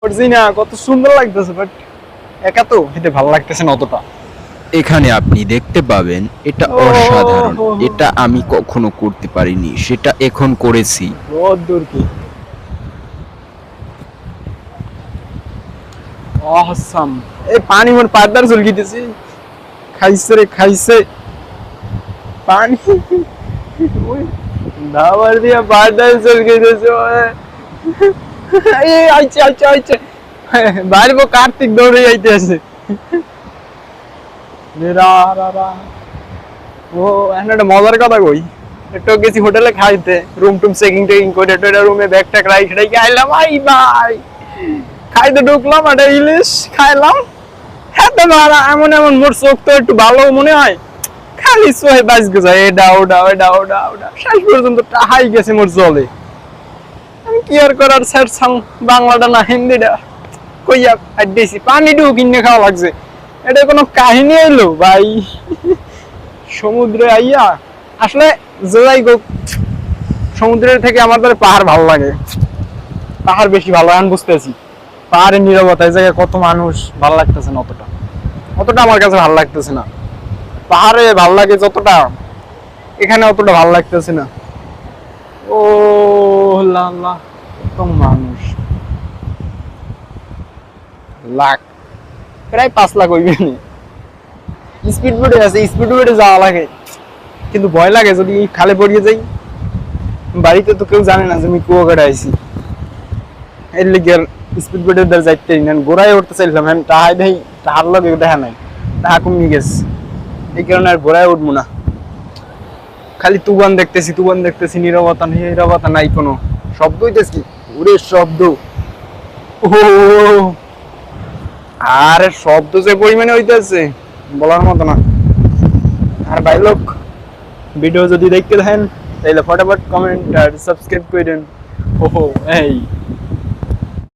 করছি না, কত সুন্দর লাগতেছে, বাট একা তো হেঁটে ভালো লাগতেছে না অতটা। এখানে আপনি দেখতে পাবেন এটা অসাধারণ, এটা আমি কখনো করতে পারিনি, সেটা এখন করেছি। বহুত দূর কি অসাম। এই পানি মোর পাদার চলকিতেছে, খাইছে রে খাইছে পানি। ওই দাবার দিয়া পাদার চলকিতেছে। এই আইছে আইছে আইছে, বাইরে কার্তিক দৌড়ে যাইতে আছে। ও এখন একটা মজার কথা কই, একটু গেছি হোটেলে খাইতে, রুম টুম চেকিং টেকিং করে রুমে ব্যাগ ট্যাগ রাইখে রাইখে আইলাম। আই ভাই খাইতে ঢুকলাম, একটা ইলিশ খাইলাম। হ্যাঁ তো এমন এমন মোর চোখ তো একটু ভালো মনে হয়, খালি চোহে বাজ গেছে এটা ওটা ওটা ওটা ওটা, শেষ পর্যন্ত টাহাই গেছে মোর জলে। আমি কি আর করার, স্যার বাংলাটা না হিন্দিটা কইয়া দিয়েছি, পানিটুকু কিনে খাওয়া লাগছে। এটা কোনো কাহিনী এলো ভাই? সমুদ্রে আইয়া আসলে যাই হোক, সমুদ্রের থেকে আমাদের পাহাড় ভালো লাগে, পাহাড় বেশি ভালো। এখন বুঝতেছি পাহাড়ের নীরবতা, এই জায়গায় কত মানুষ, ভালো লাগতেছে না অতটা, অতটা আমার কাছে ভালো লাগতেছে না। পাহাড়ে ভালো লাগে যতটা, এখানে অতটা ভালো লাগতেছে না। ও লা কত মানুষ, লাখ প্রায় 5 লাখ হইবে। স্পিড বোটে আছে, স্পিড বোটে যাওয়া লাগে, কিন্তু ভয় লাগে যদি খালে পড়িয়ে যাই। বাড়িতে তো কেউ জানে না যে আমি কুয়াকাটা আইছি, এর লিগে স্পিড বোটের দ্বারা যাইতে না, ঘোড়ায় উঠতে চাইলাম। হ্যাঁ তাহাই দেই, তাহার লগে দেখা নাই, তাহা কমিয়ে গেছে, এই কারণে আর ঘোড়ায় উঠবো না। খালি তুবান দেখতেছি, তুবান দেখতেছি, নীরবতা নীরবতা নাই, কোনো শব্দ হইতেছি, ওরে শব্দ। ও আর শব্দ যে পরিমাণে হইতেছে বলার মতো না। আর ভাই লোক ভিডিও যদি দেখতে থাকেন তাহলে ফটাফট কমেন্ট আর সাবস্ক্রাইব করে দেন। ওহো এই